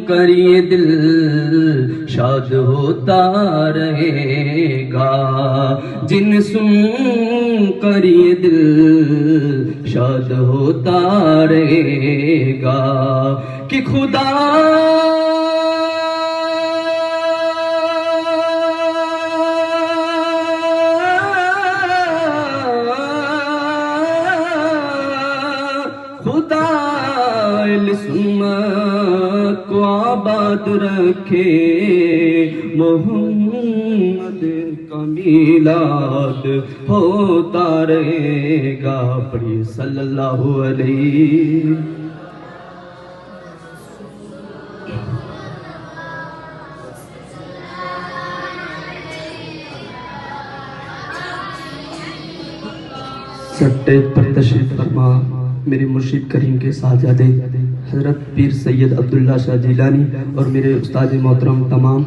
کریے دل شاد ہوتا رہے گا، جن سن کریے دل شاد ہوتا رہے گا کہ خدا سنت کو آباد رکھے، محمد کا میلاد ہوتا رہے گا۔ پڑھیے صلی اللہ علیہ۔ سٹیج پر تشریف فرما میرے مرشد کریم کے صاحبزادے حضرت پیر سید عبداللہ شاہ جیلانی اور میرے استاد محترم تمام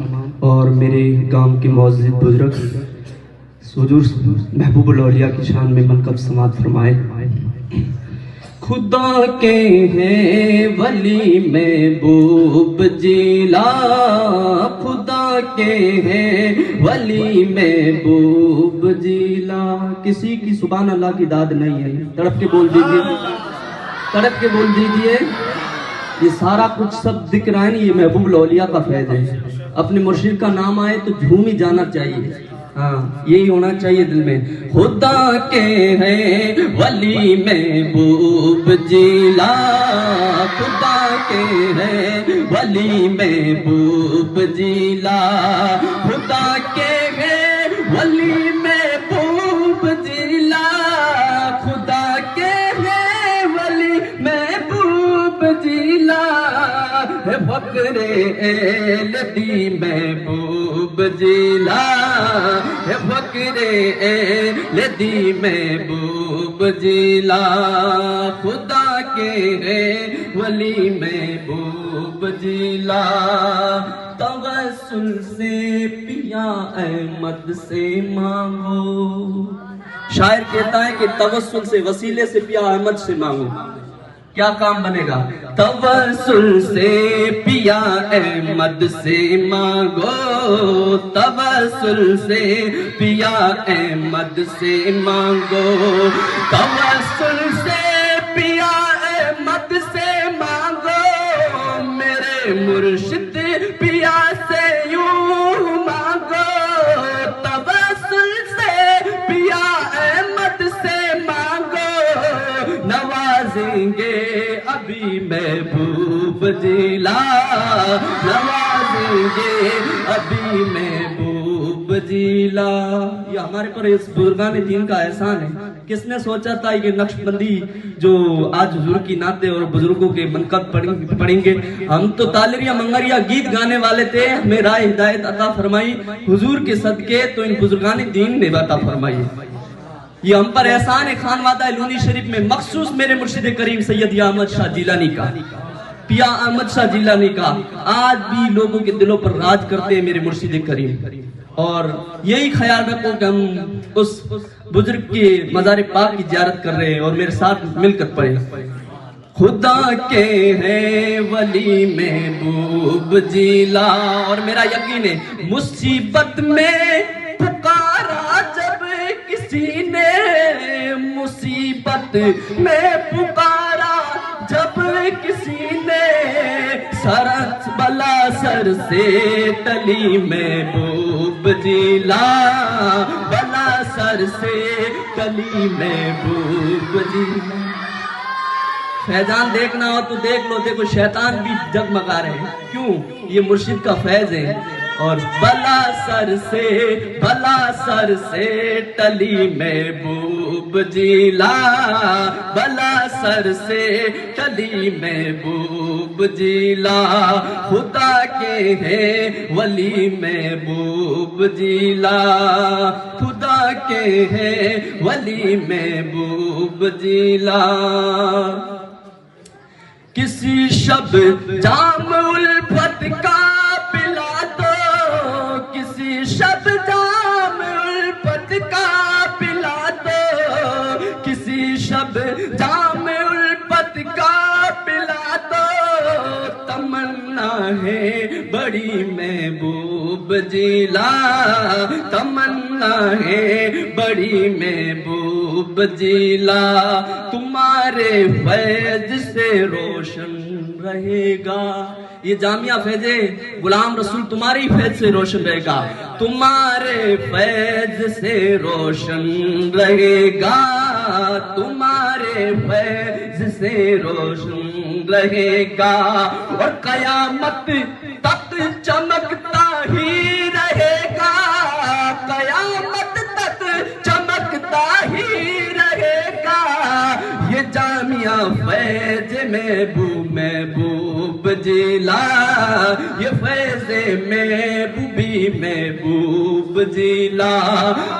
اور میرے گاؤں کے معزز بزرگ حضور محبوب الاولیاء کی شان میں منقب سماعت فرمائے۔ خدا کے ہیں ولی محبوب جیلا، خدا کے ہیں ولی محبوب جیلا۔ کسی کی سبحان اللہ کی داد نہیں ہے، تڑپ کے بول دیجئے، تڑپ کے بول دیجئے۔ یہ سارا کچھ سب ذکر ہے نہیں، یہ محبوب الاولیاء کا فیض ہے۔ اپنے مرشد کا نام آئے تو جھوم ہی جانا چاہیے، ہاں یہی ہونا چاہیے دل میں۔ خدا کے ہیں ولی محبوب جیلا، خدا کے ہیں ولی محبوب جیلا، خدا کے ہیں ولی محبوب جیلا، خدا کے ہیں ولی محبوب جیلا۔ ہے فقر اہل دی محبوب جیلا، ہے فقر اہل دی محبوب جیلا، خدا کے ہے ولی محبوب جیلا۔ توسل سے پیا احمد سے مانگو، شاعر کہتا ہے کہ توسل سے، وسیلے سے پیا احمد سے مانگو، کیا کام بنے گا؟ توسل سے پیا احمد سے مانگو، توسل سے پیا احمد سے مانگو، توسل سے پیا احمد سے مانگو، میرے مرشد پیا سے یوں مانگو، توسل سے پیا احمد سے مانگو، نوازیں گے ابھی محبوب جیلا، نوازیں گے ابھی محبوب جیلا۔ یہ ہمارے پر اس بزرگان دین کا احسان ہے۔ کس نے سوچا تھا یہ نقش بندی جو آج حضور کی نعتیں اور بزرگوں کے منقب پڑھیں گے؟ ہم تو تالریاں منگریاں گیت گانے والے تھے، ہمیں راہ ہدایت عطا فرمائی حضور کے صدقے، تو ان بزرگان دین نے عطا فرمائی۔ یہ ہم پر احسان ہے خانوادہ لونی شریف میں مخصوص میرے مرشد کریم سید احمد شاہ جیلانی کا، پیا احمد شاہ جیلانی کا۔ آج بھی لوگوں کے دلوں پر راج کرتے ہیں میرے مرشد کریم، اور یہی خیال رکھو کہ ہم اس بزرگ کے مزار پاک کی زیارت کر رہے ہیں، اور میرے ساتھ مل کر پڑھیں۔ خدا کے ہیں ولی محبوب جیلا، اور میرا یقین ہے مصیبت میں پکارا جب کسی نے، مصیبت میں پکارا جب کسی نے، سرت بلا سر سے ٹلی محبوب جیلا، بلا سر سے ٹلی محبوب جیلا۔ فیضان دیکھنا ہو تو دیکھ لو، دیکھو شیطان بھی جگمگا رہے ہیں، کیوں؟ یہ مرشد کا فیض ہے۔ اور بلا سر سے ٹلی محبوب جیلا، بلا سر سے ٹلی محبوب جیلا، خدا کے ہیں ولی محبوب جیلا، خدا کے ہیں ولی محبوب جیلا۔ کسی شب جام الفت کا پلا دو، کسی شب جام الفت کا پلا دو، کسی شب جام الفت کا پلا دو، تمنا ہے بڑی محبوب جیلا تمنا ہے بڑی محبوب جیلا تمہارے فیض سے روشن رہے گا یہ جامعہ فیض غلام رسول تمہاری فیض سے روشن رہے گا تمہارے فیض سے روشن رہے گا تمہارے فیض سے روشن رہے گا اور قیامت تک چمکتا ہی رہے گا قیامت تک چمکتا ہی رہے گا یہ جامعہ فیض محبوب جیلا یہ فیض محبوبی محبوب جیلا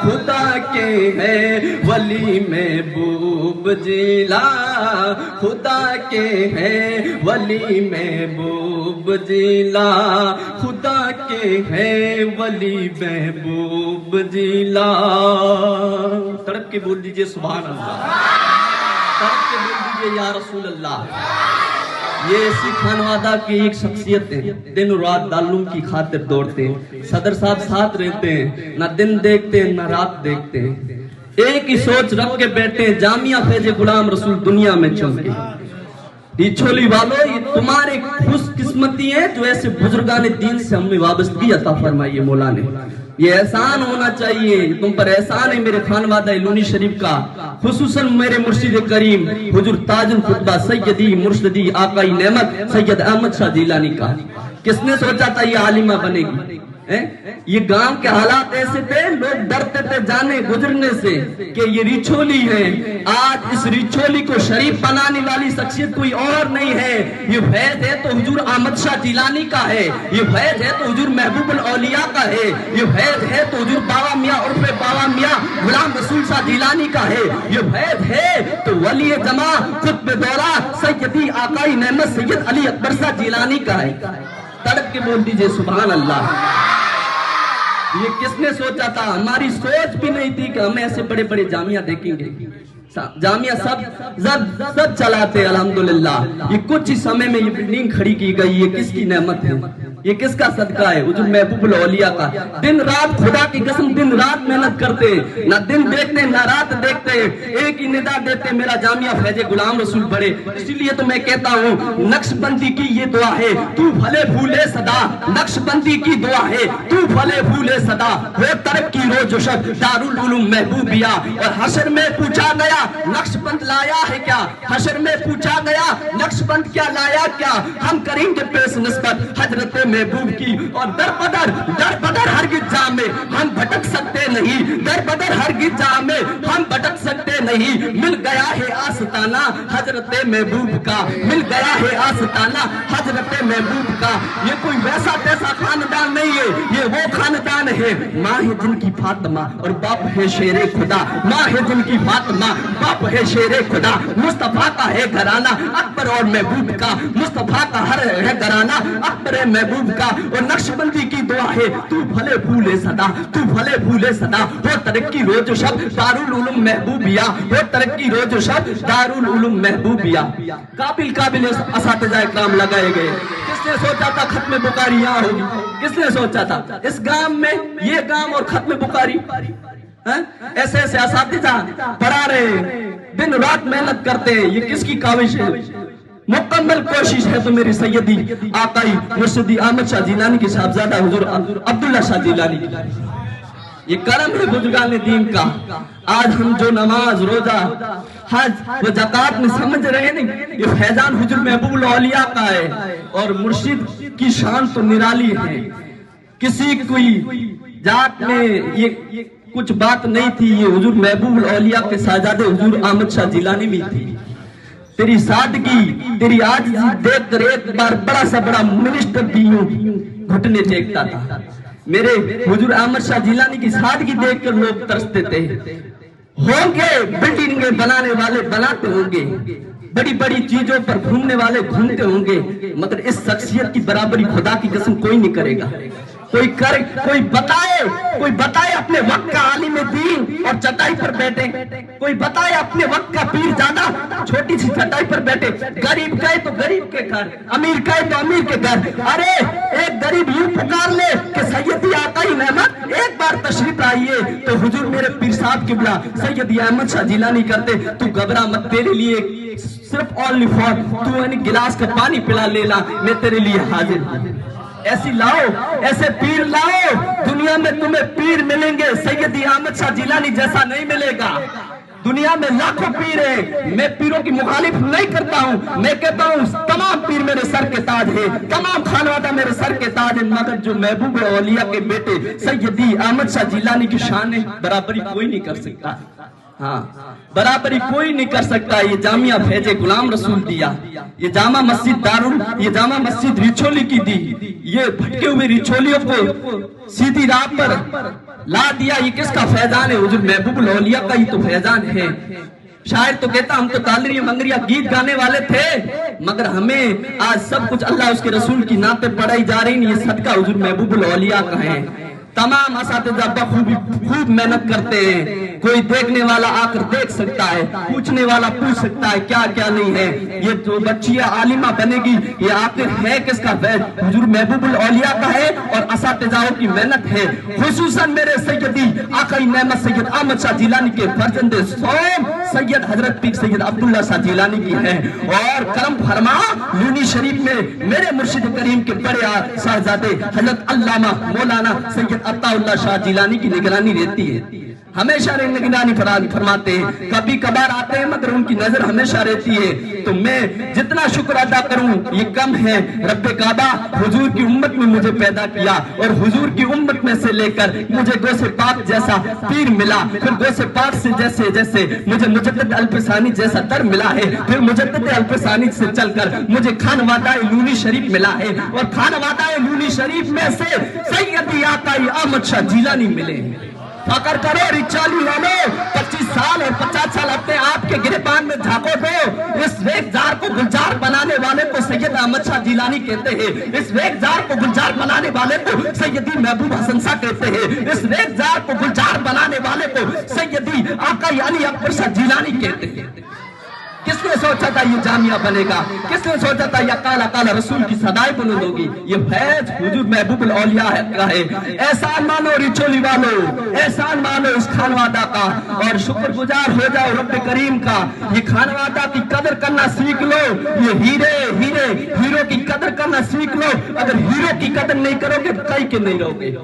خدا کے ہے ولی محبوب جیلا خدا کے ہے ولی محبوب جیلا خدا کے ہے ولی محبوب جیلا تڑپ کے بول دیجئے سبحان اللہ تڑپ کے بول دیجئے یا رسول اللہ یہ ایسی خانوادہ کی ایک شخصیت ہے دن و رات دارالعلوم کی خاطر دوڑتے ہیں صدر صاحب ساتھ رہتے ہیں نہ دن دیکھتے ہیں نہ رات دیکھتے ہیں ایک ہی سوچ رکھ کے بیٹھے ہیں جامعہ فیض غلام رسول دنیا میں چمکے یہ چھولی والو یہ تمہارے خوش قسمتی ہے جو ایسے بزرگان دین سے ہمیں وابستگی عطا فرمائی ہے مولا نے یہ احسان ہونا چاہیے تم پر احسان ہے میرے خانوادہ لونی شریف کا خصوصاً میرے مرشد کریم حضور تاج الخطبہ سیدی مرشدی آقائی نعمت سید احمد شاہ جیلانی کا کس نے سوچا تھا یہ عالمہ بنے گی یہ گاؤں کے حالات ایسے تھے لوگ ڈرتے تھے جانے گزرنے سے کہ یہ ریچھولی ہے آج اس ریچھولی کو شریف بنانے والی شخصیت کوئی اور نہیں ہے یہ فیض ہے تو حضور احمد شاہ جیلانی کا ہے یہ فیض ہے تو حضور محبوب الاولیاء کا ہے یہ فیض ہے تو حضور بابا میاں عرف بابا میاں غلام رسول شاہ جیلانی کا ہے یہ فیض ہے تو ولی جماع قطب دورہ سیدی آقائی نعمت سید علی اکبر شاہ جیلانی کا ہے تڑپ کے بول دیجئے سبحان اللہ یہ کس نے سوچا تھا ہماری سوچ بھی نہیں تھی کہ ہمیں ایسے بڑے بڑے جامعہ دیکھیں گے جامعہ سب چلاتے الحمدللہ یہ کچھ ہی سمے میں یہ بلڈنگ کھڑی کی گئی یہ کس کی نعمت ہے یہ کس کا صدقہ ہے حضور محبوب الاولیاء کا دن رات خدا کی قسم دن رات محنت کرتے نہ دن دیکھتے نہ رات دیکھتے ایک ہی ندا دیتے میرا جامعہ فیض غلام رسول بڑھے اسی لیے تو میں کہتا ہوں نقش بندی کی یہ دعا ہے تو پھلے پھولے صدا نقش بندی کی دعا ہے تو پھلے پھولے صدا وہ طرف کی روز و شب دارالعلوم محبوبیہ اور حشر میں پوچھا گیا نقش بند لایا ہے کیا حشر میں پوچھا گیا نقش بند کیا لایا کیا ہم کریں گے پیش نسبت حضرت محبوب کی اور در بدر ہرگز جام میں ہم بھٹک سکتے نہیں در بدر ہرگز جام میں ہم بھٹک سکتے نہیں مل گیا ہے آستانہ حضرت محبوب کا مل گیا ہے آستانہ حضرت محبوب کا یہ کوئی ویسا تیسا خاندان نہیں ہے یہ وہ خاندان ہے ماں ہے جن کی فاطمہ اور باپ ہے شیر خدا ماں ہے جن کی فاطمہ باپ ہے شیر خدا مصطفیٰ کا ہے گھرانہ اکبر اور محبوب کا مصطفیٰ کا ہر ہے گھرانہ اکبر محبوب کا اور نقش بندی کی دعا ہے تو بھلے پھولے صدا تو بھلے پھولے صدا ہو ترقی روز و شب دارالعلوم محبوبیہ ہو ترقی روز و شب دارالعلوم محبوبیہ قابل اساتذہ اکرام لگائے گئے کس نے سوچا تھا ختم بخاری یہاں ہوگی کس نے سوچا تھا اس گام میں یہ گام اور ختم بخاری ایسے ایسے اساتذہ پڑھا رہے دن رات محنت کرتے ہیں یہ کس کی کاوش ہے مکمل کوشش ہے تو میری سیدی آقائی مرشدی احمد شاہ جیلانی کے صاحبزادہ حضور عبداللہ شاہ جیلانی یہ کرم ہے بزرگان دین کا آج ہم جو نماز روزہ حج و زکات میں سمجھ رہے نہیں یہ فیضان حضور محبوب الاولیاء کا ہے اور مرشد کی شان تو نرالی ہے کسی کوئی ذات میں یہ کچھ بات نہیں تھی یہ حضور محبوب الاولیاء کے صاحبزادے حضور احمد شاہ جیلانی بھی تھی تیری سادگی تیری عاجزی دیکھ کر ایک بار بڑا سا بڑا منسٹر بھی یوں گھٹنے دیکھتا تھا میرے حضور احمد شاہ جیلانی کی سادگی دیکھ کر لوگ ترستے تھے ہوں گے بلڈنگیں بنانے والے بناتے ہوں گے بڑی بڑی چیزوں پر گھومنے والے گھومتے ہوں گے مگر اس شخصیت کی برابری خدا کی قسم کوئی نہیں کرے گا کوئی بتائے اپنے وقت کا عالم دین اور چٹائی پر بیٹھے، کوئی بتائے اپنے وقت کا پیر زیادہ چھوٹی سی چٹائی پر بیٹھے، غریب گئے تو غریب کے گھر، امیر گئے تو امیر کے گھر۔ ارے ایک غریب یوں پکار لے کہ سیدی آقائی نعمت ایک بار تشریف لائیے، تو حضور میرے پیر صاحب قبلہ سیدی احمد شاہ جیلانی کرتے تو گھبرا مت، تیرے لیے صرف اونلی فار تو گلاس کا پانی پلا لینا، میں تیرے لیے حاضر ہوں۔ ایسی لاؤ، ایسے پیر لاؤ، دنیا میں تمہیں پیر ملیں گے، سیدی احمد شاہ جیلانی جیسا نہیں ملے گا۔ دنیا میں لاکھوں پیر ہیں، میں پیروں کی مخالف نہیں کرتا ہوں، میں کہتا ہوں تمام پیر میرے سر کے تاج ہیں، تمام خانوادہ میرے سر کے تاج ہیں، مگر جو محبوب اولیاء کے بیٹے سیدی احمد شاہ جیلانی کی شان برابری کوئی نہیں کر سکتا۔ ہاں، برابری کوئی نہیں کر سکتا۔ یہ جامعہ فیض غلام رسول دیا، یہ جامع مسجد یہ جامع مسجد ریچھولی کی دی، یہ بھٹکے ہوئے ریچھولیوں کو سیدھی راہ پر لا دیا۔ یہ کس کا فیضان ہے؟ حضور محبوب الاولیاء کا ہی تو فیضان ہے۔ شاعر تو کہتا ہم تو تالری منگریا گیت گانے والے تھے، مگر ہمیں آج سب کچھ اللہ اس کے رسول کی نعتیں پڑھائی جا رہی ہیں، یہ صدقہ حضور محبوب الاولیاء کا ہے۔ تمام اساتذہ خوب محنت کرتے ہیں، کوئی دیکھنے والا آ کر دیکھ سکتا ہے، پوچھنے والا پوچھ سکتا ہے کیا کیا نہیں ہے۔ یہ جو بچی عالمہ بنے گی یہ آخر ہے کس کا؟ فیض حضور محبوب الاولیاء کا ہے اور اساتذہوں کی محنت ہے، خصوصاً میرے سیدی آقائی نعمت سید احمد شاہ جیلانی کے فرزند سوم سید حضرت پیر سید عبداللہ شاہ جیلانی کی ہے۔ اور کرم فرما لونی شریف میں میرے مرشد کریم کے بڑے صاحبزادے حضرت علامہ مولانا سید عطا اللہ شاہ جیلانی کی نگرانی رہتی ہے، ہمیشہ نگرانی فرماتے ہیں، کبھی کبھار آتے ہیں مگر ان کی نظر ہمیشہ رہتی ہے۔ تو میں جتنا شکر ادا کروں یہ کم ہے۔ رب کعبہ حضور کی امت میں مجھے پیدا کیا اور حضور کی امت میں سے لے کر مجھے غوث پاک جیسا پیر ملا، پھر غوث پاک سے جیسے مجھے مجدد الفسانی جیسا در ملا ہے، پھر مجدد الفسانی سے چل کر مجھے خانوادہ لونی شریف ملا ہے، اور خانوادہ لونی شریف میں سے سیدی آقائی احمد شاہ جیلانی ملے ہیں۔ فخر کرو ریچھولی والوں، 25 سال اور 50 سال اپنے آپ کے گریبان میں جھانکو دو۔ اس ریگزار کو گلزار بنانے والے کو سید احمد شاہ جیلانی کہتے ہیں، اس ریگزار کو گلزار بنانے والے کو سیدی محبوب حسن شاہ کہتے ہیں، اس ریگزار کو گلزار بنانے والے کو سیدی آقائی علی اکبر شاہ جیلانی کہتے ہیں۔ کس نے سوچا تھا یہ جامعہ بنے گا؟ کس نے سوچا تھا یہ قال قال رسول کی صدائیں بلند ہوگی؟ یہ فیض حضور محبوب الاولیاء کا ہے۔ احسان مانو ریچھولی والو، احسان مانو اس خانوادہ کا، اور شکر گزار ہو جاؤ رب کریم کا۔ یہ خانوادہ کی قدر کرنا سیکھ لو، یہ ہیرو کی قدر کرنا سیکھ لو۔ اگر ہیرو کی قدر نہیں کرو گے کہیں کے نہیں رہو گے،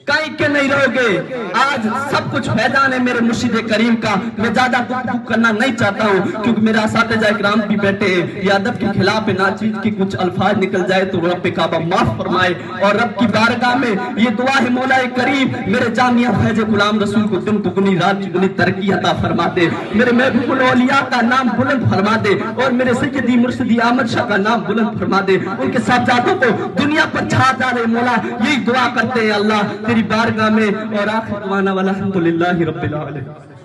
کہیں کے نہیں رہو گے۔ آج سب کچھ فیضان ہے میرے مرشد کریم کا۔ میں زیادہ گفتگو کرنا نہیں چاہتا ہوں کیونکہ میرا اساتذہ اکرام بھی بیٹھے ہیں، یہ ادب کے خلاف ناچیز کی کچھ الفاظ نکل جائے تو رب کعبہ معاف فرمائے، اور رب کی بارگاہ میں یہ دعا ہے مولا کریم میرے جامعہ فیض غلام رسول کو دن دگنی رات چگنی ترقی عطا فرما دے، میرے محبوب الاولیاء کا نام بلند فرما دے، اور میرے سیدی مرشدی احمد شاہ کا نام بلند فرما دے، ان کے صاحبزادوں کو دنیا پر چھا جانے مولا یہی دعا کرتے ہیں اللہ تیری بارگاہ میں۔ اور آخر دعوانا والحمدللہ رب العالمین۔